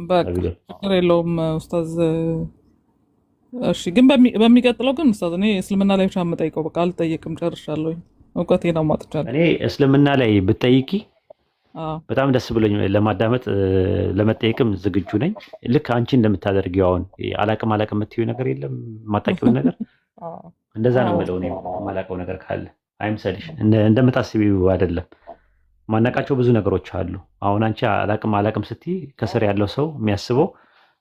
በቃ ችግር የለውም ኡስታዝ። እሺ ግን በሚቀጥለው ግን ኡስታዝ እኔ እስልምና ላይ ብቻ የምጠይቀው በቃ አልጠየቅም፣ ጨርሻለሁ። እውቀቴን አሟጥቻለሁ። እኔ እስልምና ላይ ብትጠይቂ በጣም ደስ ብሎኝ ለማዳመጥ ለመጠየቅም ዝግጁ ነኝ። ልክ አንቺ እንደምታደርጊው አሁን አላቅም የምትይው ነገር የለም የማታውቂውን ነገር እንደዛ ነው የምለው። እኔ የማላውቀው ነገር ካለ አይምሰልሽ፣ እንደምታስቢው አይደለም። ማናውቃቸው ብዙ ነገሮች አሉ። አሁን አንቺ አላቅም ስትይ ከስር ያለው ሰው የሚያስበው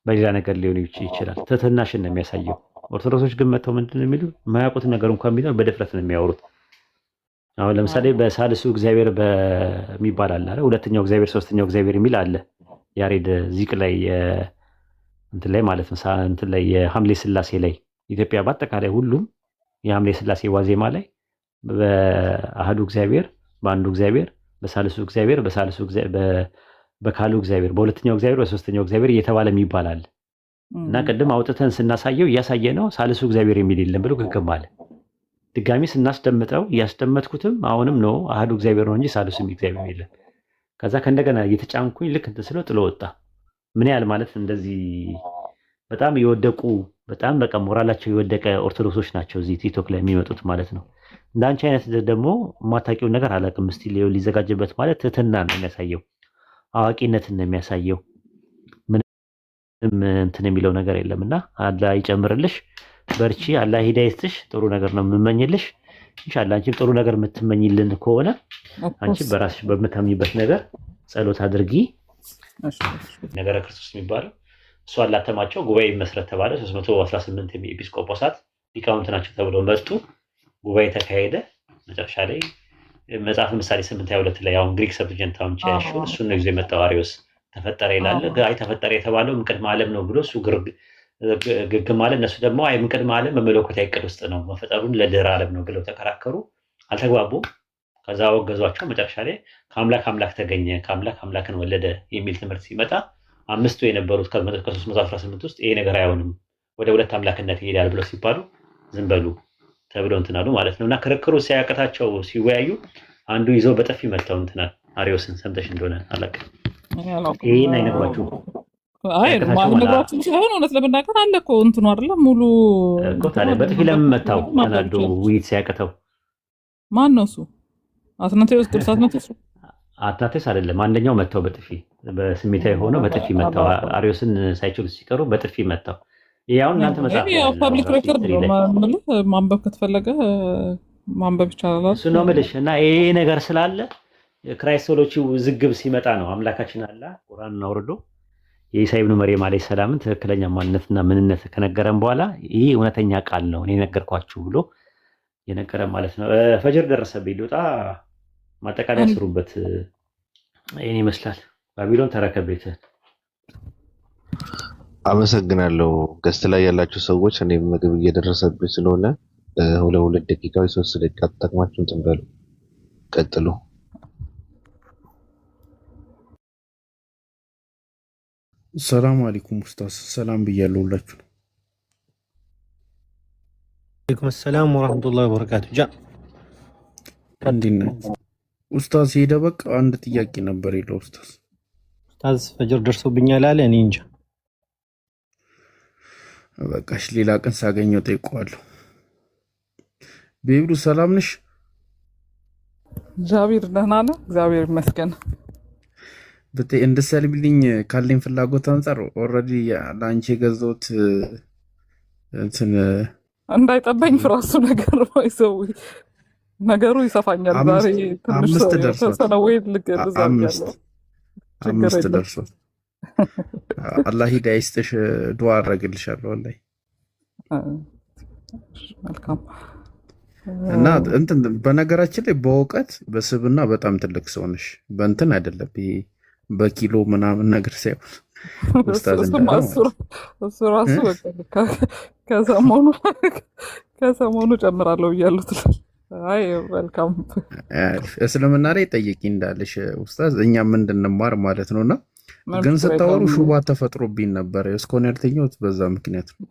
በሌላ ነገር ሊሆን ይችላል። ትህትናሽን ነው የሚያሳየው። ኦርቶዶክሶች ግን መጥተው ምንድን ነው የሚሉ የማያውቁት ነገር እንኳን ቢኖር በድፍረት ነው የሚያወሩት። አሁን ለምሳሌ በሳልሱ እግዚአብሔር በሚባል አለ አይደል? ሁለተኛው እግዚአብሔር ሶስተኛው እግዚአብሔር የሚል አለ። ያሬድ ዚቅ ላይ እንትን ላይ ማለት ነው እንትን ላይ የሐምሌ ስላሴ ላይ ኢትዮጵያ በአጠቃላይ ሁሉም የሐምሌ ስላሴ ዋዜማ ላይ በአህዱ እግዚአብሔር በአንዱ እግዚአብሔር በሳልሱ እግዚአብሔር በካሉ እግዚአብሔር በሁለተኛው እግዚአብሔር በሶስተኛው እግዚአብሔር እየተባለ የሚባል አለ እና ቅድም አውጥተን ስናሳየው እያሳየ ነው ሳልሱ እግዚአብሔር የሚል የለም ብሎ ግግም አለ። ድጋሚ ስናስደምጠው እያስደመጥኩትም አሁንም ነው አህዱ እግዚአብሔር ነው እንጂ ሳልሱ እግዚአብሔር የለም። ከዛ ከእንደገና እየተጫንኩኝ ልክ እንትን ስለው ጥሎ ወጣ። ምን ያህል ማለት እንደዚህ በጣም የወደቁ በጣም በቃ ሞራላቸው የወደቀ ኦርቶዶክሶች ናቸው እዚህ ቲክቶክ ላይ የሚመጡት ማለት ነው። እንዳንቺ አይነት ደግሞ የማታውቂውን ነገር አላውቅም እስቲ ሊዘጋጅበት ማለት ትህትና ነው የሚያሳየው፣ አዋቂነትን ነው የሚያሳየው። ምንም እንትን የሚለው ነገር የለምና አላህ ይጨምርልሽ፣ በርቺ፣ አላህ ሂዳያ ይስጥሽ። ጥሩ ነገር ነው የምመኝልሽ። ኢንሻአላህ አንቺም ጥሩ ነገር የምትመኝልን ከሆነ አንቺ በራስሽ በምታምኝበት ነገር ጸሎት አድርጊ። ነገረ ክርስቶስ የሚባለው እሱ አላተማቸው ጉባኤ መስረት ተባለ። 318 ኤጲስቆጶሳት ሊቃውንት ናቸው ተብለው መጡ። ጉባኤ ተካሄደ። መጨረሻ ላይ መጽሐፍ ምሳሌ 8:22 ላይ አሁን ግሪክ ሰብጀንት አሁን ቻያሽው እሱን ነው ይዞ የመጣው አሪዮስ ተፈጠረ ይላል። አይ ተፈጠረ የተባለው ምቅድመ ዓለም ነው ብሎ እሱ ግግም አለ። እነሱ ደግሞ አይ ምቅድመ ዓለም በመለኮታዊ ዕቅድ ውስጥ ነው መፈጠሩን ለድህረ ዓለም ነው ብለው ተከራከሩ። አልተግባቡም። ከዛ ወገዟቸው። መጨረሻ ላይ ከአምላክ አምላክ ተገኘ፣ ከአምላክ አምላክን ወለደ የሚል ትምህርት ሲመጣ አምስቱ የነበሩት ከ318 ውስጥ ይሄ ነገር አይሆንም ወደ ሁለት አምላክነት ይሄዳል ብለው ሲባሉ ዝም በሉ ተብለው እንትን አሉ ማለት ነው። እና ክርክሩ ሲያቀታቸው ሲወያዩ አንዱ ይዘው በጥፊ መታው እንትና አሪዮስን። ሰምተሽ እንደሆነ አላውቅም። ይሄን አይነግሯችሁ አይ ማንነግራችሁ ሳይሆን እውነት ለመናገር አለ እኮ እንትኑ አይደለም ሙሉ እኮ ታዲያ በጥፊ ለምን መታው? ተናዶ ውይይት ሲያቀተው ማን ነው እሱ? አትናቴዎስ ቅዱስ አትናቴዎስ አይደለም። አንደኛው መታው በጥፊ በስሜታዊ ሆኖ በጥፊ መታው። አሪዮስን ሳይችሉ ሲቀሩ በጥፊ መታው። ያው እናንተ መጽሐፍ ያው ፐብሊክ ሬከርድ ነው ማለት ማንበብ ከተፈለገ ማንበብ ይቻላል። እሱ ነው የምልሽ። እና ይሄ ነገር ስላለ ክራይስቶሎጂ ዝግብ ሲመጣ ነው አምላካችን አላህ ቁርአንን አውርዶ የኢሳ ኢብኑ መርየም አለይሂ ሰላምን ትክክለኛ ማንነትና ምንነት ከነገረን በኋላ ይሄ እውነተኛ ቃል ነው እኔ ነገርኳችሁ ብሎ የነገረን ማለት ነው። ፈጅር ደረሰብኝ ልውጣ። ማጠቃለያ ስሩበት። ይሄን ይመስላል። ባቢሎን ተረከብ ቤትህን። አመሰግናለሁ። ገስት ላይ ያላችሁ ሰዎች እኔ ምግብ እየደረሰብኝ ስለሆነ ሁለት ደቂቃዎች 3 ደቂቃ ተጠቅማችሁ እንትን በሉ። ቀጥሉ። ሰላም አለይኩም ኡስታዝ፣ ሰላም ብያለሁ ሁላችሁ። አለይኩም ሰላም ወራህመቱላሂ ወበረካቱ። ጃ እንዴት ኡስታዝ? ሄደ በቃ አንድ ጥያቄ ነበር የለው ኡስታዝ ፈጅር ደርሶብኛል አለ። እኔ እንጃ በቃሽ፣ ሌላ ቀን ሳገኘው ጠይቀዋለሁ። ቤብሉ ሰላም ነሽ? እግዚአብሔር ደህና ነው፣ እግዚአብሔር ይመስገን። እንድትሰልቢልኝ ካለኝ ፍላጎት አንጻር ኦልሬዲ ለአንቺ የገዛሁት እንትን እንዳይጠበኝ ፍራሱ ነገር ነው ይሰው ነገሩ ይሰፋኛል። ዛሬ ትንሽ ተሰነወይ ልገዛ ያለው አምስት ደርሷል። አላህ ሂዳያ ይስጥሽ፣ ዱዓ አደርግልሻለሁ። ወላሂ መልካም እና እንትን በነገራችን ላይ በእውቀት በስብና በጣም ትልቅ ሰው ነሽ። በእንትን አይደለም ይሄ በኪሎ ምናምን ነገር ሳይሆን ኡስታዝ እሱ ራሱ ከሰሞኑ ጨምራለሁ ብያለሁ። አይ መልካም እስልምና ላይ ጠይቂ እንዳለሽ ኡስታዝ እኛም እንድንማር ማለት ነውና ግን ስታወሩ ሹባ ተፈጥሮብኝ ነበር። እስኮን ያልተኛሁት በዛ ምክንያት ነው።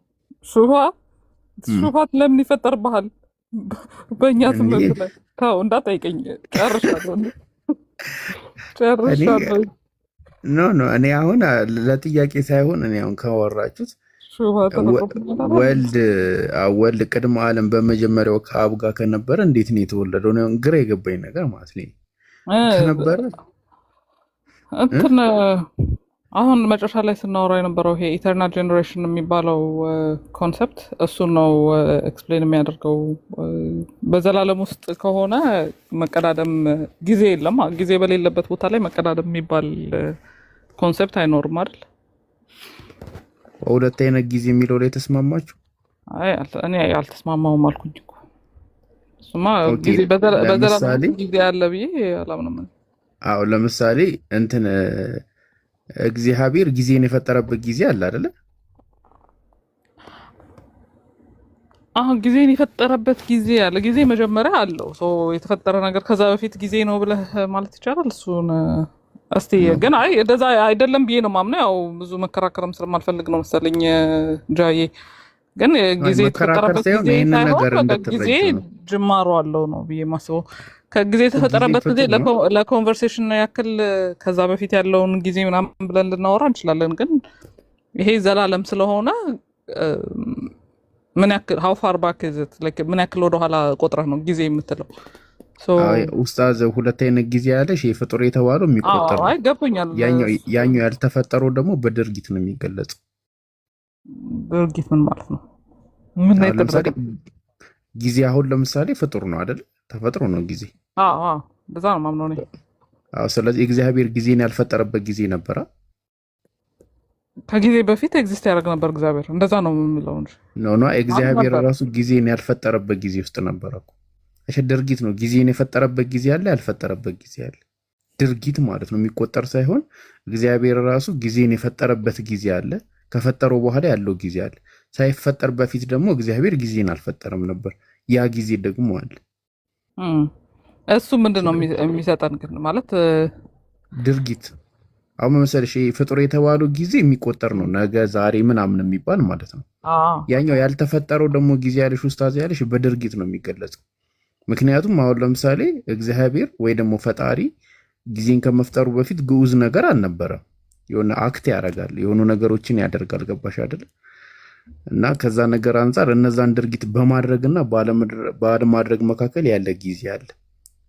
ሹባ ለምን ይፈጠርብሃል? በእኛ ትምህርት ላይ ተው እንዳጠይቀኝ። ጨርሻለሁ። ኖ ኖ እኔ አሁን ለጥያቄ ሳይሆን እኔ አሁን ካወራችሁት ወልድ ወልድ ቅድመ ዓለም በመጀመሪያው ከአብ ጋር ከነበረ እንዴት ነው የተወለደው? ነው ግራ የገባኝ ነገር ማለት ነው። ከነበረ እንትን አሁን መጨረሻ ላይ ስናወራ የነበረው ይሄ ኢተርናል ጀኔሬሽን የሚባለው ኮንሰፕት እሱ ነው ኤክስፕሌን የሚያደርገው። በዘላለም ውስጥ ከሆነ መቀዳደም ጊዜ የለም። ጊዜ በሌለበት ቦታ ላይ መቀዳደም የሚባል ኮንሰፕት አይኖርም አይደል? ሁለት አይነት ጊዜ የሚለው ላይ ተስማማችሁ? አይ እኔ አልተስማማሁም አልኩኝ እኮ። እሱማ ጊዜ በዘላለም ጊዜ አለ ብዬ አላምንም። አዎ ለምሳሌ እንትን እግዚአብሔር ጊዜን የፈጠረበት ጊዜ አለ አይደለ? አሁን ጊዜን የፈጠረበት ጊዜ አለ። ጊዜ መጀመሪያ አለው። የተፈጠረ ነገር ከዛ በፊት ጊዜ ነው ብለህ ማለት ይቻላል? እሱን እስቲ ግን አይ እንደዛ አይደለም ብዬ ነው ማምነው። ያው ብዙ መከራከርም ስለማልፈልግ ነው መሰለኝ ጃዬ። ግን ጊዜ የተፈጠረበት ጊዜ ሳይሆን ጊዜ ጅማሮ አለው ነው ብዬ ማስበው። ከጊዜ የተፈጠረበት ጊዜ ለኮንቨርሴሽን ያክል ከዛ በፊት ያለውን ጊዜ ምናምን ብለን ልናወራ እንችላለን። ግን ይሄ ዘላለም ስለሆነ ምን ያክል how far back is it like ምን ያክል ወደኋላ ቆጥረህ ነው ጊዜ የምትለው? ኡስታዝ ሁለት አይነት ጊዜ ያለሽ ፍጡር የተባለው የሚቆጠር ነው። አይ ገብቶኛል። ያኛው ያልተፈጠረው ደግሞ በድርጊት ነው የሚገለጸው። ድርጊት ምን ማለት ነው? ምን ላይ ተደረገ ጊዜ? አሁን ለምሳሌ ፍጡር ነው አይደል? ተፈጥሮ ነው ጊዜ። በዛ ነው ማምነው ነው። ስለዚህ እግዚአብሔር ጊዜን ያልፈጠረበት ጊዜ ነበረ። ከጊዜ በፊት ኤግዚስት ያደርግ ነበር እግዚአብሔር። እንደዛ ነው የምንለው እንጂ ኖ እግዚአብሔር ራሱ ጊዜን ያልፈጠረበት ጊዜ ውስጥ ነበረ እኮ። እሺ ድርጊት ነው። ጊዜን የፈጠረበት ጊዜ አለ፣ ያልፈጠረበት ጊዜ አለ። ድርጊት ማለት ነው የሚቆጠር ሳይሆን እግዚአብሔር ራሱ ጊዜን የፈጠረበት ጊዜ አለ፣ ከፈጠረው በኋላ ያለው ጊዜ አለ። ሳይፈጠር በፊት ደግሞ እግዚአብሔር ጊዜን አልፈጠረም ነበር። ያ ጊዜ ደግሞ አለ። እሱ ምንድነው የሚሰጠን ግን ማለት ድርጊት። አሁን መሰለሽ ፍጡር የተባለው ጊዜ የሚቆጠር ነው፣ ነገ ዛሬ ምናምን የሚባል ማለት ነው። ያኛው ያልተፈጠረው ደግሞ ጊዜ ያለሽ ኡስታዝ ያለሽ በድርጊት ነው የሚገለጸው። ምክንያቱም አሁን ለምሳሌ እግዚአብሔር ወይ ደግሞ ፈጣሪ ጊዜን ከመፍጠሩ በፊት ግዑዝ ነገር አልነበረም። የሆነ አክት ያደርጋል፣ የሆኑ ነገሮችን ያደርጋል። ገባሽ አይደል? እና ከዛ ነገር አንፃር እነዛን ድርጊት በማድረግና ባለማድረግ መካከል ያለ ጊዜ አለ፣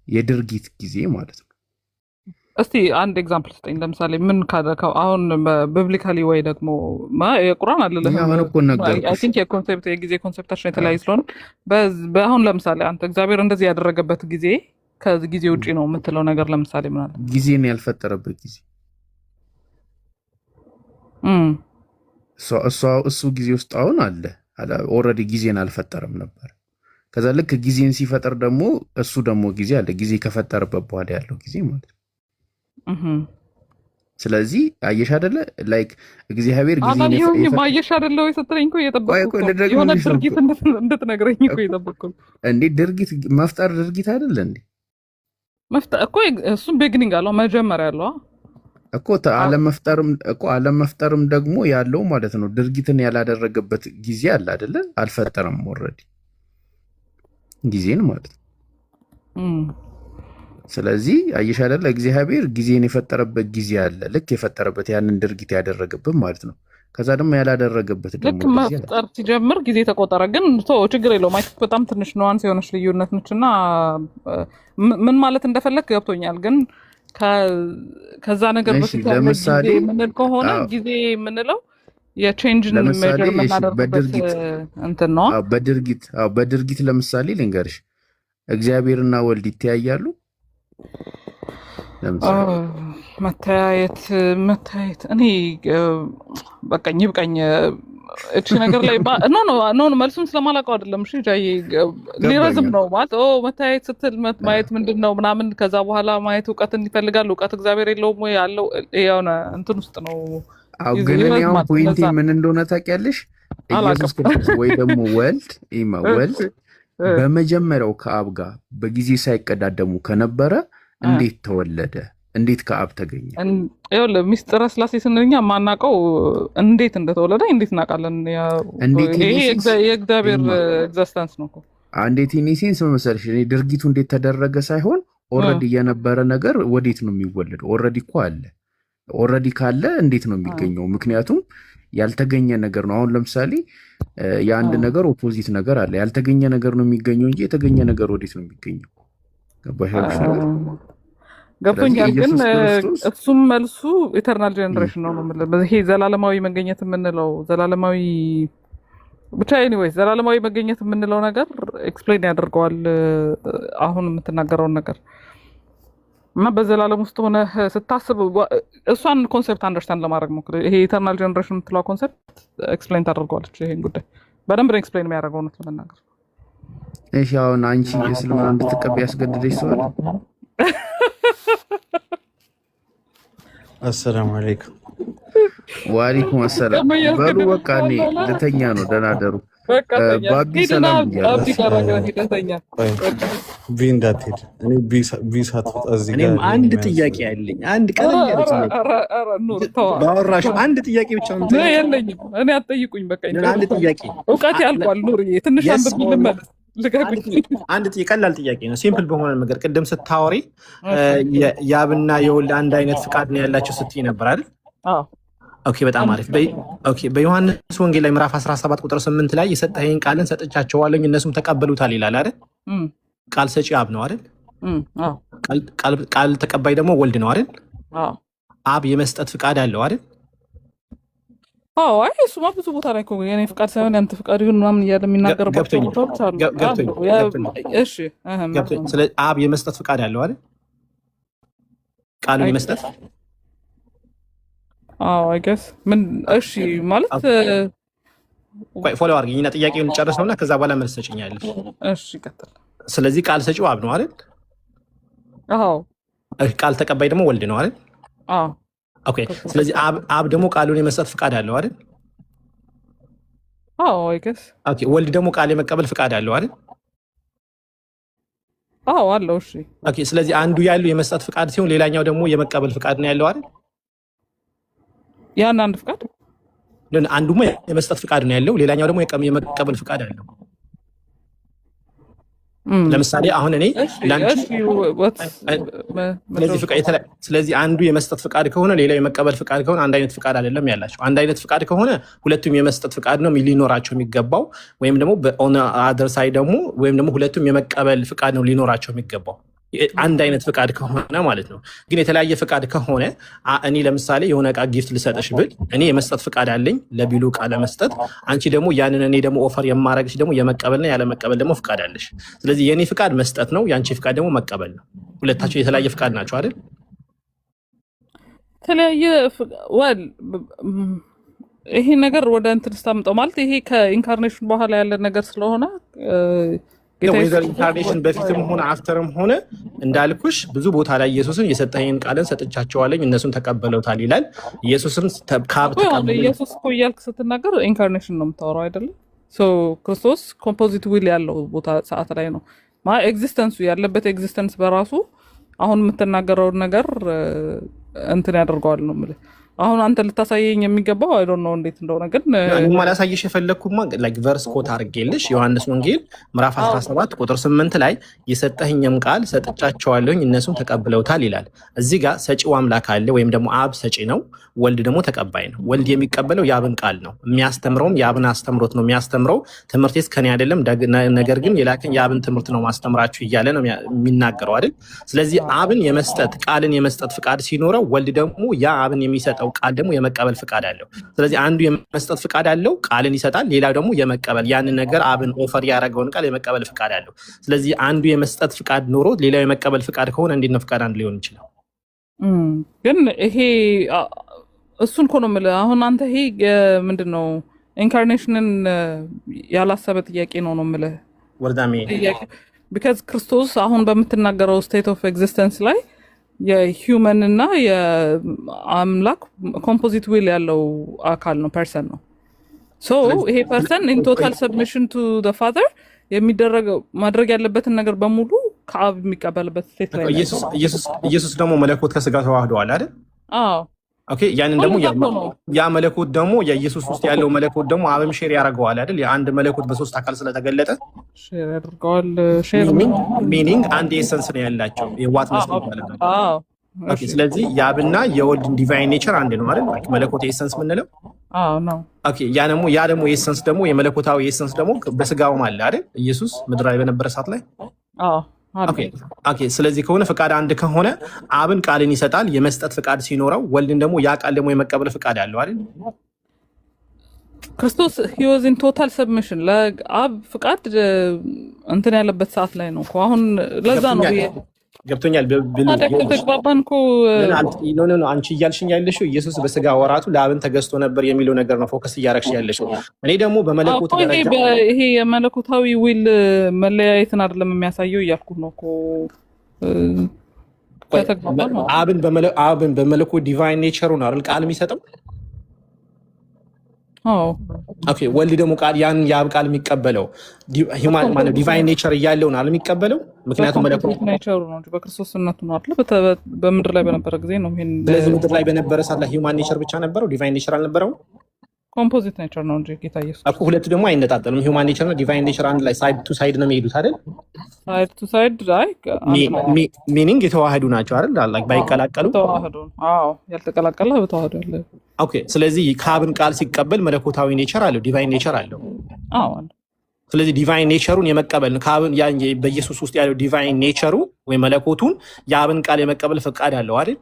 የድርጊት ጊዜ ማለት ነው። እስቲ አንድ ኤግዛምፕል ስጠኝ። ለምሳሌ ምን ካደረከው አሁን ቢብሊካሊ ወይ ደግሞ የቁርአን አለ አይ ቲንክ የኮንሴፕት የጊዜ ኮንሴፕታችን የተለያየ ስለሆነ በአሁን ለምሳሌ አንተ እግዚአብሔር እንደዚህ ያደረገበት ጊዜ ከዚህ ጊዜ ውጪ ነው የምትለው ነገር ለምሳሌ ምን አለ? ጊዜን ያልፈጠረበት ጊዜ እሱ ጊዜ ውስጥ አሁን አለ ኦልሬዲ ጊዜን አልፈጠረም ነበር። ከዛ ልክ ጊዜን ሲፈጠር ደግሞ እሱ ደግሞ ጊዜ አለ፣ ጊዜ ከፈጠረበት በኋላ ያለው ጊዜ ማለት ነው። ስለዚህ አየሽ አይደለ ላይክ እግዚአብሔር ጊዜን አየሽ አይደለ ወይ ስትለኝ እኮ እየጠበቅኩ የሆነ ድርጊት እንድትነግረኝ እኮ እየጠበቅኩ እንዴ። ድርጊት መፍጠር ድርጊት አይደለ እንዴ? መፍጠር እኮ እሱም ቢግኒንግ አለው መጀመሪያ አለው እኮ አለመፍጠርም ደግሞ ያለው ማለት ነው። ድርጊትን ያላደረገበት ጊዜ አለ አይደለ? አልፈጠረም ኦልሬዲ ጊዜን ማለት ነው። ስለዚህ አየሽ አይደለ እግዚአብሔር ጊዜን የፈጠረበት ጊዜ አለ፣ ልክ የፈጠረበት ያንን ድርጊት ያደረገበት ማለት ነው። ከዛ ደግሞ ያላደረገበት ደግሞ ልክ መፍጠር ሲጀምር ጊዜ ተቆጠረ። ግን ችግር የለውም። አይ በጣም ትንሽ ኑዋንስ የሆነች ልዩነት ነችና ምን ማለት እንደፈለክ ገብቶኛል። ግን ከዛ ነገር በፊት ለምሳሌ የምንል ከሆነ ጊዜ የምንለው የቼንጅን ሜጀር የምናደርግበት እንትን ነው። በድርጊት ለምሳሌ ልንገርሽ፣ እግዚአብሔርና ወልድ ይተያያሉ። መተያየት እኔ በቃኝ ይብቃኝ እቺ ነገር ላይ ኖ መልሱም ስለማላውቀው አይደለም። እሺ ጃዬ ሊረዝም ነው ማለት መተያየት ስትል ማየት ምንድነው ምናምን ከዛ በኋላ ማየት እውቀትን ይፈልጋል። እውቀት እግዚአብሔር የለውም ወይ ያለው የሆነ እንትን ውስጥ ነው። ግን ያው ፖይንት ምን እንደሆነ ታውቂያለሽ? ኢየሱስ ክርስቶስ ወይ ደግሞ ወልድ በመጀመሪያው ከአብ ጋር በጊዜ ሳይቀዳደሙ ከነበረ እንዴት ተወለደ? እንዴት ከአብ ተገኘ? ይኸውልህ ሚስጥረ ስላሴ ስንልኛ ማናውቀው እንዴት እንደተወለደ እንዴት እናውቃለን? ይሄ የእግዚአብሔር ኤግዚስተንስ ነው እኮ። እንዴት ኢኒሴንስ መሰለሽ እኔ ድርጊቱ እንዴት ተደረገ ሳይሆን ኦልሬዲ የነበረ ነገር ወዴት ነው የሚወለደው? ኦልሬዲ እኮ አለ። ኦልሬዲ ካለ እንዴት ነው የሚገኘው? ምክንያቱም ያልተገኘ ነገር ነው። አሁን ለምሳሌ የአንድ ነገር ኦፖዚት ነገር አለ። ያልተገኘ ነገር ነው የሚገኘው እንጂ የተገኘ ነገር ወዴት ነው የሚገኘው? ገባሽ? ገብቶኛል። ግን እሱም መልሱ ኢተርናል ጀነሬሽን ነው የምልህ። ይሄ ዘላለማዊ መገኘት የምንለው ዘላለማዊ ብቻ ኤኒዌይስ ዘላለማዊ መገኘት የምንለው ነገር ኤክስፕሌን ያደርገዋል አሁን የምትናገረውን ነገር እና በዘላለም ውስጥ ሆነ ስታስብ እሷን ኮንሴፕት አንደርስታንድ ለማድረግ ሞክር። ይሄ ኢተርናል ጀነሬሽን የምትለው ኮንሴፕት ኤክስፕሌን ታደርገዋለች። ይሄን ጉዳይ በደንብ ኤክስፕሌን የሚያደርገው እውነት ለመናገር። እሺ አሁን አንቺ እስልምና እንድትቀበይ ያስገድደሽ ሰው አለ? አሰላሙ አለይኩም። ወአለይኩም አሰላም። በሉ በቃ እኔ ልተኛ ነው። ደህና ደሩ። ባቢ ሰላም ቢ እንዳትሄድ እኔ ቢ ሳትወጣ እዚህ ጋር አንድ ጥያቄ አለኝ። አንድ ቀለል ያለ ባወራሽ አንድ ጥያቄ ብቻ ነው የለኝም። እኔ አትጠይቁኝ። በቃ አንድ ጥያቄ እውቀት ያልቋል። ኑር ትንሽ አንብብ ልመለስ። አንድ ቀላል ጥያቄ ነው፣ ሲምፕል በሆነ ነገር። ቅድም ስታወሪ የአብና የወልድ አንድ አይነት ፍቃድ ነው ያላቸው ስትይ ነበር አይደል? ኦኬ፣ በጣም አሪፍ። ኦኬ፣ በዮሐንስ ወንጌል ላይ ምዕራፍ 17 ቁጥር 8 ላይ የሰጠኸኝ ቃልን ሰጥቻቸዋለሁ እነሱም ተቀበሉታል ይላል አይደል? ቃል ሰጪ አብ ነው አይደል? ቃል ተቀባይ ደግሞ ወልድ ነው አይደል? አብ የመስጠት ፍቃድ አለው አይደል? አዎ፣ አይ እሱማ ብዙ ቦታ ላይ እኮ የኔ ፍቃድ ሳይሆን ያንተ ፍቃድ ይሁን ምናምን እያለ የሚናገርባቸው ቦታዎች አሉ። እሺ፣ ስለዚህ አብ የመስጠት ፍቃድ አለው አይደል? ቃሉን የመስጠት አይ ገስ ምን እሺ ማለት ቆይ ፎሎ አድርጊኝና ጥያቄውን ጨርስ ነውና ከዛ በኋላ መልስ ሰጭኛለሽ። እሺ ቀጥል። ስለዚህ ቃል ሰጪው አብ ነው አይደል? አዎ። ቃል ተቀባይ ደግሞ ወልድ ነው አይደል? አዎ። ኦኬ። ስለዚህ አብ ደግሞ ቃሉን የመስጠት ፍቃድ አለው አይደል? አዎ አይ ገስ። ኦኬ። ወልድ ደግሞ ቃል የመቀበል ፍቃድ አለው አይደል? አዎ አለው። እሺ። ኦኬ። ስለዚህ አንዱ ያለው የመስጠት ፍቃድ ሲሆን ሌላኛው ደግሞ የመቀበል ፍቃድ ነው ያለው አይደል? ያን አንድ ፍቃድ አንዱማ የመስጠት ፍቃድ ነው ያለው፣ ሌላኛው ደግሞ የመቀበል ፍቃድ አለው። ለምሳሌ አሁን እኔ ስለዚህ አንዱ የመስጠት ፍቃድ ከሆነ ሌላው የመቀበል ፍቃድ ከሆነ አንድ አይነት ፍቃድ አይደለም ያላቸው። አንድ አይነት ፍቃድ ከሆነ ሁለቱም የመስጠት ፍቃድ ነው ሊኖራቸው የሚገባው፣ ወይም ደግሞ በኦን አደር ሳይድ ደግሞ ወይም ደግሞ ሁለቱም የመቀበል ፍቃድ ነው ሊኖራቸው የሚገባው። አንድ አይነት ፍቃድ ከሆነ ማለት ነው። ግን የተለያየ ፍቃድ ከሆነ እኔ ለምሳሌ የሆነ እቃ ጊፍት ልሰጥሽ ብል እኔ የመስጠት ፍቃድ አለኝ ለቢሉ እቃ ለመስጠት፣ አንቺ ደግሞ ያንን እኔ ደግሞ ኦፈር የማረግሽ ደግሞ የመቀበልና ያለመቀበል ደግሞ ፍቃድ አለሽ። ስለዚህ የኔ ፍቃድ መስጠት ነው፣ የአንቺ ፍቃድ ደግሞ መቀበል ነው። ሁለታቸው የተለያየ ፍቃድ ናቸው አይደል? የተለያየ ይሄ ነገር ወደ እንትን ስታምጠው ማለት ይሄ ከኢንካርኔሽን በኋላ ያለ ነገር ስለሆነ ወይዘር ኢንካርኔሽን በፊትም ሆነ አፍተርም ሆነ እንዳልኩሽ ብዙ ቦታ ላይ ኢየሱስን የሰጠኸኝን ቃልን ሰጥቻቸዋለኝ እነሱን ተቀበለውታል ይላል። ኢየሱስን ካብ ተቀበለ። ኢየሱስ እኮ እያልክ ስትናገር ኢንካርኔሽን ነው የምታወራው አይደለም? ክርስቶስ ኮምፖዚት ዊል ያለው ቦታ ሰዓት ላይ ነው ኤግዚስተንሱ ያለበት ኤግዚስተንስ በራሱ አሁን የምትናገረውን ነገር እንትን ያደርገዋል ነው የምልህ። አሁን አንተ ልታሳየኝ የሚገባው አይ ዶንት ኖ እንዴት እንደሆነ ግን እኔማ ላሳየሽ የፈለግኩማ ላይክ ቨርስ ኮት አድርጌልሽ ዮሐንስ ወንጌል ምዕራፍ 17 ቁጥር 8 ላይ የሰጠኸኝም ቃል ሰጥቻቸዋለሁኝ እነሱም ተቀብለውታል ይላል። እዚህ ጋር ሰጪው አምላክ አለ፣ ወይም ደግሞ አብ ሰጪ ነው፣ ወልድ ደግሞ ተቀባይ ነው። ወልድ የሚቀበለው የአብን ቃል ነው፣ የሚያስተምረውም የአብን አስተምሮት ነው። የሚያስተምረው ትምህርቴስ ከኔ አይደለም ነገር ግን የላከኝ የአብን ትምህርት ነው ማስተምራችሁ እያለ ነው የሚናገረው አይደል? ስለዚህ አብን የመስጠት ቃልን የመስጠት ፍቃድ ሲኖረው ወልድ ደግሞ ያ አብን የሚሰጠው ቃል ደግሞ የመቀበል ፍቃድ አለው። ስለዚህ አንዱ የመስጠት ፍቃድ አለው፣ ቃልን ይሰጣል። ሌላው ደግሞ የመቀበል ያንን ነገር አብን ኦፈር ያደረገውን ቃል የመቀበል ፍቃድ አለው። ስለዚህ አንዱ የመስጠት ፍቃድ ኖሮ ሌላው የመቀበል ፍቃድ ከሆነ እንዴት ነው ፍቃድ አንድ ሊሆን ይችላል? ግን ይሄ እሱን እኮ ነው የምልህ። አሁን አንተ ይሄ ምንድን ነው ኢንካርኔሽንን ያላሰበ ጥያቄ ነው የምልህ ወርዳሜ። ቢካዝ ክርስቶስ አሁን በምትናገረው ስቴት ኦፍ ኤግዚስተንስ ላይ የሂውመን እና የአምላክ ኮምፖዚት ዊል ያለው አካል ነው፣ ፐርሰን ነው። ሶ ይሄ ፐርሰን ኢን ቶታል ሰብሚሽን ቱ ዘ ፋዘር የሚደረገው ማድረግ ያለበትን ነገር በሙሉ ከአብ የሚቀበልበት ስቴት ላይ ኢየሱስ ደግሞ መለኮት ከስጋ ተዋህደዋል አይደል? አዎ። ኦኬ። ያንን ደግሞ ያ መለኮት ደግሞ የኢየሱስ ውስጥ ያለው መለኮት ደግሞ አብም ሼር ያደርገዋል አይደል? የአንድ መለኮት በሶስት አካል ስለተገለጠ ሼር ያደርገዋል። ሼር ሚኒንግ አንድ ኤሰንስ ነው ያላቸው የዋትነስ ነው ማለት ነው። አዎ ኦኬ ስለዚህ የአብና የወልድ ዲቫይን ኔቸር አንድ ነው አይደል? ላይክ መለኮት ኤሰንስ ምንለው ነው። ኦኬ ያ ደግሞ ኤሰንስ ደግሞ የመለኮታዊ ኤሰንስ ደግሞ በስጋውም አለ አይደል? ኢየሱስ ምድር ላይ በነበረ ሰዓት ላይ ኦኬ ስለዚህ ከሆነ ፍቃድ አንድ ከሆነ አብን ቃልን ይሰጣል የመስጠት ፍቃድ ሲኖረው፣ ወልድን ደግሞ ያ ቃል ደግሞ የመቀበል ፍቃድ አለው አይደል? ክርስቶስ he was in total submission ለአብ ፍቃድ እንትን ያለበት ሰዓት ላይ ነው እኮ አሁን ለዛ ነው ገብቶኛል። ተግባባን እኮ ኖ አንቺ እያልሽኝ ያለሽው ኢየሱስ በስጋ ወራቱ ለአብን ተገዝቶ ነበር የሚለው ነገር ነው ፎከስ እያረግሽ ያለሽው። እኔ ደግሞ በመለኮት ደረጃ ይሄ የመለኮታዊ ዊል መለያየትን አይደለም የሚያሳየው እያልኩ ነው እኮ አብን በመለኮት ዲቫይን ኔቸሩ ነው አይደል ቃል የሚሰጠው። ኦኬ ወልድ ደግሞ ቃል ያን የአብ ቃል የሚቀበለው ሂውማን ማለት ዲቫይን ኔቸር እያለው ነው አይደል የሚቀበለው። ምክንያቱም መለኮት ኔቸሩ ነው እንጂ በክርስቶስነቱ ነው አይደል በምድር ላይ በነበረ ጊዜ ነው ይሄን። ስለዚህ ምድር ላይ በነበረ ሰዓት ላይ ሂውማን ኔቸር ብቻ ነበረው ዲቫይን ኔቸር አልነበረውም። ኮምፖዚት ኔቸር ነው እንጂ ጌታ ኢየሱስ እኮ ሁለቱ ደግሞ አይነጣጠሉም። ሂውማን ኔቸር እና ዲቫይን ኔቸር አንድ ላይ ሳይድ ቱ ሳይድ ነው የሚሄዱት አይደል? ሳይድ ቱ ሳይድ ሚኒንግ የተዋህዱ ናቸው አይደል? ላይክ ባይቀላቀሉ ተዋህዱ። ያልተቀላቀለ በተዋህዱ ያለ። ኦኬ ስለዚህ ከአብን ቃል ሲቀበል መለኮታዊ ኔቸር አለው ዲቫይን ኔቸር አለው። ስለዚህ ዲቫይን ኔቸሩን የመቀበል ከአብን በኢየሱስ ውስጥ ያለው ዲቫይን ኔቸሩ ወይ መለኮቱን የአብን ቃል የመቀበል ፈቃድ አለው አይደል?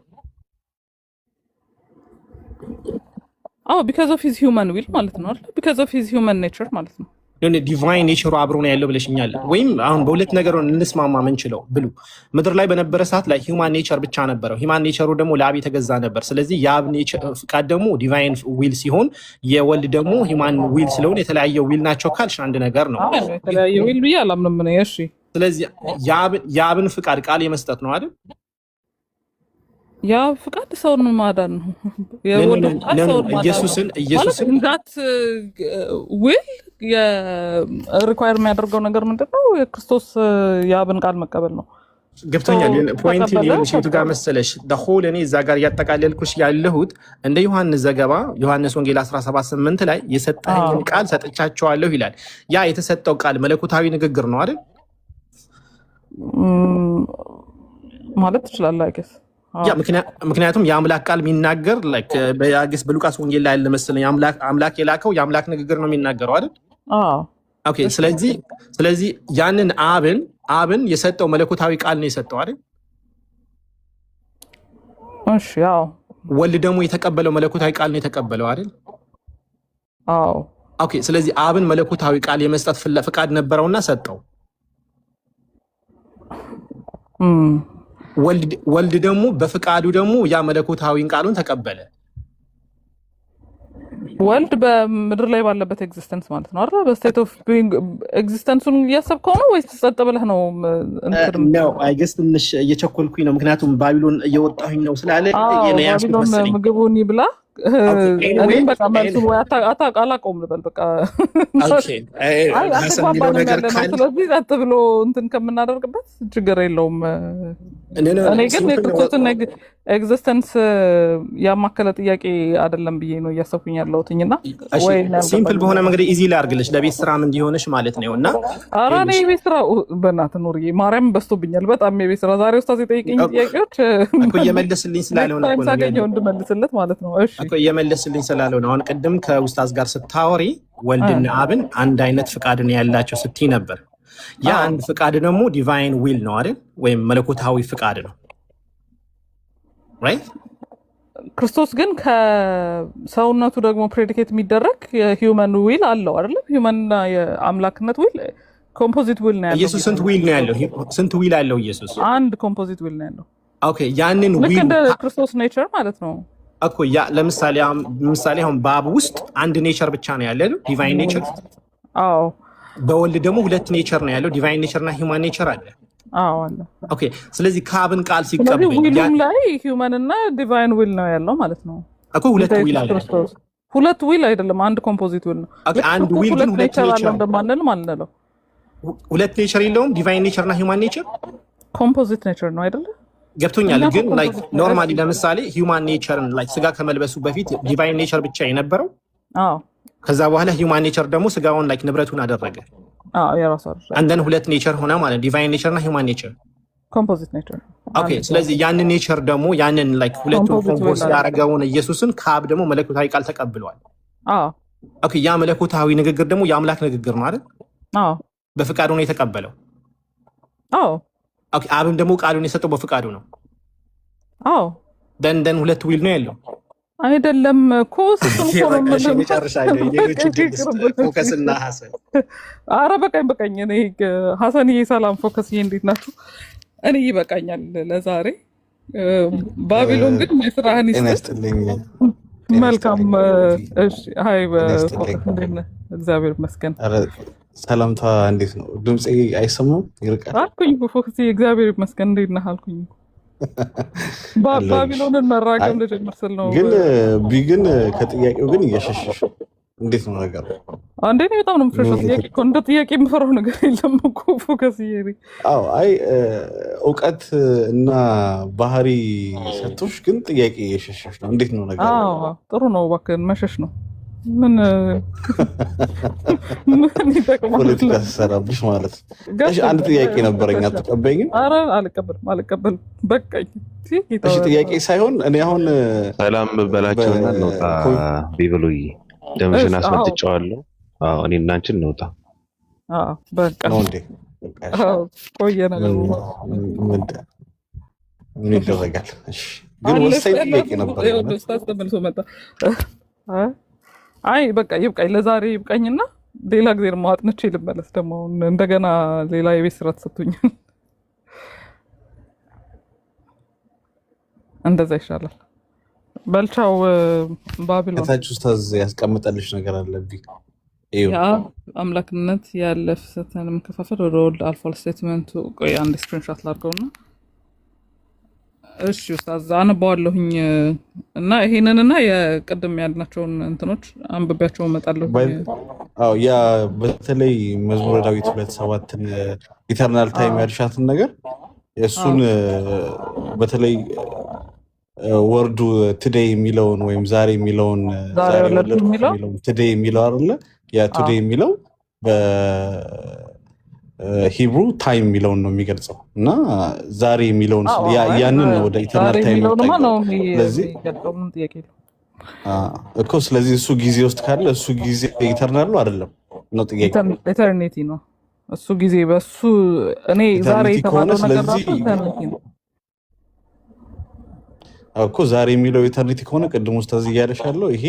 because of his human will ማለት ነው አይደል? because of his human nature ማለት ነው። ዲቫይን ኔቸሩ አብሮ ነው ያለው ብለሽኛል። ወይም አሁን በሁለት ነገር እንስማማ ምንችለው ብሉ ምድር ላይ በነበረ ሰዓት ላይ ሂውማን ኔቸር ብቻ ነበረው። ሂውማን ኔቸሩ ደግሞ ለአብ የተገዛ ነበር። ስለዚህ የአብ ፍቃድ ደግሞ ዲቫይን ዊል ሲሆን የወልድ ደግሞ ሂውማን ዊል ስለሆነ የተለያየ ዊል ናቸው ካልሽ አንድ ነገር ነው። የተለያየ ዊል ብዬ አላምንም ነው። እሺ ስለዚህ የአብን ፍቃድ ቃል የመስጠት ነው አይደል? ያ ፍቃድ ሰውን ማዳን ነው። ኢየሱስን ዛት ዊል ሪኳየር የሚያደርገው ነገር ምንድነው? የክርስቶስ የአብን ቃል መቀበል ነው። ገብቶኛል። ፖይንት ሊሆንሽቱ ጋር መሰለሽ ሆል እኔ እዛ ጋር እያጠቃለልኩሽ ያለሁት እንደ ዮሐንስ ዘገባ ዮሐንስ ወንጌል 17:8 ላይ የሰጠኸኝን ቃል ሰጥቻቸዋለሁ ይላል። ያ የተሰጠው ቃል መለኮታዊ ንግግር ነው አይደል? ማለት ትችላለህ አይገስ ምክንያቱም የአምላክ ቃል የሚናገር በሉቃስ ወንጌል ላይ ያለ መሰለኝ አምላክ የላከው የአምላክ ንግግር ነው የሚናገረው አይደል? ኦኬ ስለዚህ ያንን አብን የሰጠው መለኮታዊ ቃል ነው የሰጠው አይደል? እሺ ያው ወልድ ደግሞ የተቀበለው መለኮታዊ ቃል ነው የተቀበለው አይደል? ኦኬ ስለዚህ አብን መለኮታዊ ቃል የመስጠት ፍቃድ ነበረውና ሰጠው። ወልድ ደግሞ በፍቃዱ ደግሞ ያ መለኮታዊን ቃሉን ተቀበለ። ወልድ በምድር ላይ ባለበት ኤግዚስተንስ ማለት ነው አይደል? በስቴት ኦፍ ቢንግ ኤግዚስተንሱን እያሰብከው ነው ወይስ ጸጥ ብለህ ነው? ነው አይ ገስ ትንሽ እየቸኮልኩኝ ነው፣ ምክንያቱም ባቢሎን እየወጣሁኝ ነው ስላለ ባቢሎን ምግቡን ይብላ እኔም በቃ መልሱ ወይ አላውቀውም ልበል በቃ ስለዚህ ጸጥ ብሎ እንትን ከምናደርግበት ችግር የለውም። እኔ ግን የክርስቶስን ኤግዚስተንስ ያማከለ ጥያቄ አይደለም ብዬ ነው እያሰብኩኝ ያለሁትኝና ሲምፕል በሆነ መንገድ ኢዚ ላድርግልሽ ለቤት ስራም እንዲሆንሽ ማለት ነው። እና ኧረ እኔ የቤት ስራ በእናትህ ኑርዬ ማርያም በዝቶብኛል በጣም የቤት ስራ ዛሬ ኡስታዝ የጠየቀኝ ጥያቄዎች እኮ እየመለስልኝ ስላልሆነ ነው ሳገኘው እንድመልስለት ማለት ነው። እሺ እኮ እየመለስልኝ ስላልሆነ አሁን ቅድም ከኡስታዝ ጋር ስታወሪ ወልድና አብን አንድ አይነት ፍቃድ ነው ያላቸው ስትይ ነበር። ያ አንድ ፍቃድ ደግሞ ዲቫይን ዊል ነው አይደል? ወይም መለኮታዊ ፍቃድ ነው ራይት? ክርስቶስ ግን ከሰውነቱ ደግሞ ፕሬዲኬት የሚደረግ የሂውመን ዊል አለው አይደል? ሂውመንና የአምላክነት ዊል ኮምፖዚት ዊል ነው ያለው። ኢየሱስ ስንት ዊል ነው ያለው? ስንት ዊል አለው ኢየሱስ? አንድ ኮምፖዚት ዊል ነው ያለው። ኦኬ ያንን ዊል ልክ እንደ ክርስቶስ ኔቸር ማለት ነው እኮ። ያ ለምሳሌ አሁን በአብ ውስጥ አንድ ኔቸር ብቻ ነው ያለው ዲቫይን ኔቸር። አዎ በወልድ ደግሞ ሁለት ኔቸር ነው ያለው ዲቫይን ኔቸር እና ሂውማን ኔቸር አለ። አዎ አለ። ኦኬ ስለዚህ ከአብን ቃል ሲቀበል ዊልም ላይ ሂውማን እና ዲቫይን ዊል ነው ያለው ማለት ነው እኮ። ሁለት ዊል አለ። ሁለት ዊል አይደለም አንድ ኮምፖዚት ዊል ነው። አንድ ዊል ግን ሁለት ኔቸር አለ እንደማንል ማለት ነው። ሁለት ኔቸር የለውም ዲቫይን ኔቸር እና ሂውማን ኔቸር ኮምፖዚት ኔቸር ነው አይደለ? ገብቶኛል። ግን ላይክ ኖርማሊ ለምሳሌ ሂውማን ኔቸርን ላይክ ስጋ ከመልበሱ በፊት ዲቫይን ኔቸር ብቻ የነበረው ከዛ በኋላ ሂውማን ኔቸር ደግሞ ስጋውን ላይክ ንብረቱን አደረገ። የራሱ አንደን ሁለት ኔቸር ሆነ ማለት ዲቫይን ኔቸር እና ሂውማን ኔቸር። ኮምፖዚት ኔቸር። ኦኬ ስለዚህ ያንን ኔቸር ደግሞ ያንን ላይክ ሁለቱም ኮምፖዝ ያደረገውን ኢየሱስን ከአብ ደግሞ መለኮታዊ ቃል ተቀብሏል። ኦኬ ያ መለኮታዊ ንግግር ደግሞ የአምላክ ንግግር ነው አይደል? በፍቃዱ ነው የተቀበለው። ኦኬ አብም ደግሞ ቃሉን የሰጠው በፍቃዱ ነው። ደን ሁለት ዊል ነው ያለው አይደለም እኮ ፎከስና ሐሰን። ኧረ በቃኝ እኔ ሐሰንዬ ሰላም ፎከስዬ እንዴት ናችሁ? እኔ ይበቃኛል ለዛሬ። ባቢሎን ግን የስራህን ይስጥልኝ። መልካም እሺ። አይ በፎከስ እንዴት ነህ? እግዚአብሔር ይመስገን። ሰላምታ እንዴት ነው? ድምጼ አይሰማም? ይርቃል አልኩኝ እኮ ፎከስዬ እግዚአብሔር ይመስገን እንዴት ነህ አልኩኝ። ባቢሎንን መራገም ልጀምር ስል ነው። ግን ከጥያቄው ግን እየሸሸሽ እንዴት ነው ነገሩ? አንዴ ነው በጣም ነው የምፈራው። ጥያቄ እኮ እንደ ጥያቄ የምፈራው ነገር የለም እኮ ፎከስዬ። አይ እውቀት እና ባህሪ ሰጥቶሽ ግን ጥያቄ እየሸሸሽ ነው። እንዴት ነው ነገሩ? ጥሩ ነው እባክህን መሸሽ ነው። ምን ይጠቅማል? ፖለቲካ ተሰራብሽ ማለት ነው። እሺ አንድ ጥያቄ ነበረኝ። አትቀበይኝም? ኧረ አልቀበልም። በቃኝ። እሺ ጥያቄ ሳይሆን እኔ አሁን ሰላም በላቸውና እንውጣ። ቢብሉይ ደምሽን አስመጥጫዋለሁ። እኔ እና አንቺን እንውጣ። በቃ ነው እንዴ? ቆየ ነገሩ ምን ይደረጋል? እሺ ግን ወሳኝ ጥያቄ ነበር። ኡስታዝ ተመልሶ መጣ። አይ በቃ ይብቃኝ፣ ለዛሬ ይብቃኝና ሌላ ጊዜ ደግሞ አጥንቼ ልመለስ። ደግሞ እንደገና ሌላ የቤት ስራ ተሰጥቶኛል። እንደዛ ይሻላል። በልቻው ባቢሎን ከታች ኡስታዝ ያስቀምጠልሽ ነገር አለብኝ። ያ አምላክነት ያለ ፍሰትን መከፋፈል ወደ ወልድ አልፏል ስቴትመንቱ። ቆይ አንድ ስክሪንሾት ላድርገውና እሺ ኡስታዝ አነባዋለሁኝ እና ይሄንንና የቅድም ያልናቸውን እንትኖች አንብቤያቸው እመጣለሁ። ያ በተለይ መዝሙረ ዳዊት 2:7 ኢተርናል ታይም ያልሻትን ነገር እሱን በተለይ ወርዱ ቱዴይ የሚለውን ወይም ዛሬ የሚለውን ቱዴይ የሚለው አይደለ? ያ ቱዴይ የሚለው ሂብሩ ታይም የሚለውን ነው የሚገልጸው እና ዛሬ የሚለውን ያንን ነው ወደ ኢተርናል ታይም እኮ። ስለዚህ እሱ ጊዜ ውስጥ ካለ እሱ ጊዜ ኢተርናል ነው አይደለም ነው ጥያቄ። ኢተርኒቲ ነው እሱ ጊዜ በሱ እኔ ዛሬ የተባለው ነገር ራሱ ኢተርኒቲ ነው እኮ። ዛሬ የሚለው ኢተርኒቲ ከሆነ ቅድም ኡስታዝ እያለሽ ያለው ይሄ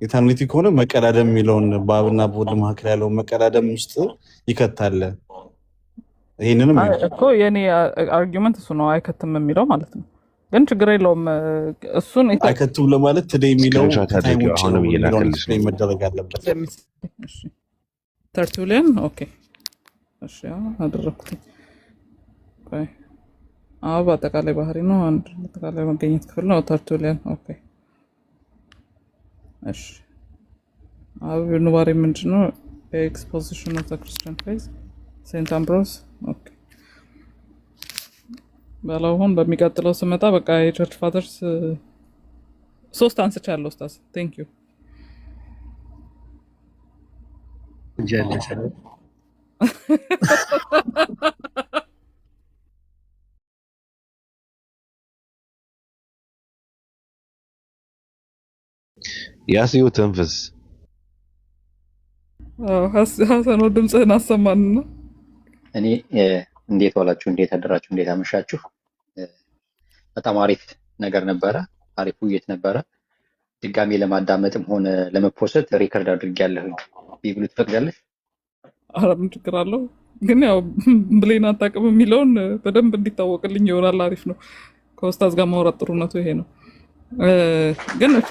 ኢተርኒቲ ከሆነ መቀዳደም የሚለውን በአብና በወልድ መካከል ያለውን መቀዳደም ውስጥ ይከታል። ይሄንንም እኮ የኔ አርጊውመንት እሱ ነው፣ አይከትም የሚለው ማለት ነው። ግን ችግር የለውም እሱን አይከትም ለማለት ቱዴይ የሚለው ታይም ውጪ ነው መደረግ አለበት። እሺ ተርቱሊያን ኦኬ። እሺ አደረኩት። ቆይ በአጠቃላይ ባህሪ ነው፣ አንድ አጠቃላይ መገኘት ክፍል ነው። ተርቱሊያን ኦኬ። እሺ ኑባሬ ምንድነው? ኤክስፖዚሽን ኦፍ ዘ ክርስቲያን ፌዝ ሴንት አምብሮስ ኦኬ። ባላሁን በሚቀጥለው ስመጣ በቃ የቸርች ፋዘርስ 3 አንስቻለሁ ኡስታዝ። ቴንክ ዩ ያሲው ተንፈስ ሀሰን ድምፅህን አሰማንና እኔ እንዴት ዋላችሁ፣ እንዴት አደራችሁ፣ እንዴት አመሻችሁ። በጣም አሪፍ ነገር ነበረ፣ አሪፍ ውይይት ነበረ። ድጋሜ ለማዳመጥም ሆነ ለመፖሰት ሪከርድ አድርጌያለሁኝ። ቢብሉ ትፈቅዳለሽ? ኧረ ምን ችግር አለው? ግን ያው ብሌን አታውቅም የሚለውን በደንብ እንዲታወቅልኝ ይሆናል። አሪፍ ነው። ከኡስታዝ ጋር ማውራት ጥሩነቱ ይሄ ነው። ግን እሺ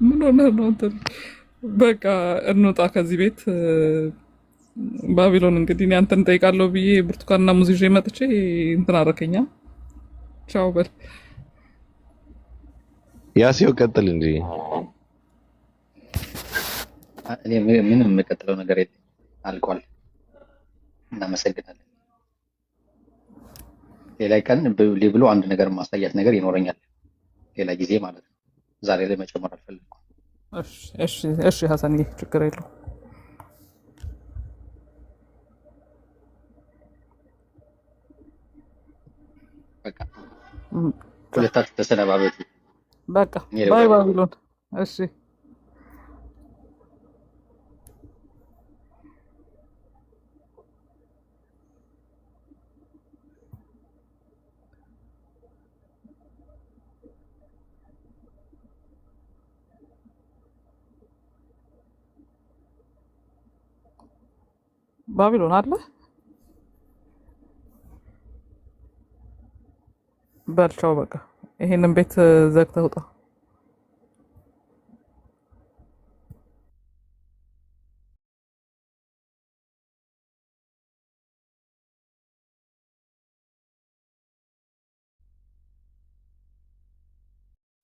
ምን ሆነህ ነው አንተ? በቃ እንውጣ ከዚህ ቤት። ባቢሎን እንግዲህ እኔ አንተን እጠይቃለሁ ብዬ ብርቱካንና ሙዝ ይዤ መጥቼ እንትን አደረከኛ። ቻው በል ያሲው ቀጥል እንጂ እኔ ምንም የምቀጥለው ነገር የለም፣ አልቋል። እናመሰግናለን። ሌላ ቀን ብሎ አንድ ነገር ማሳያት ነገር ይኖረኛል፣ ሌላ ጊዜ ማለት ነው። ዛሬ ላይ መጨመር አልፈልግም። እሺ እሺ እሺ ሐሰንዬ ችግር የለውም። በቃ ሁለታችሁ ተሰነባበቱ። በቃ ባይ ባቢሎን። እሺ ባቢሎን አለ በልቻው። በቃ ይሄንን ቤት ዘግተህ ውጣ።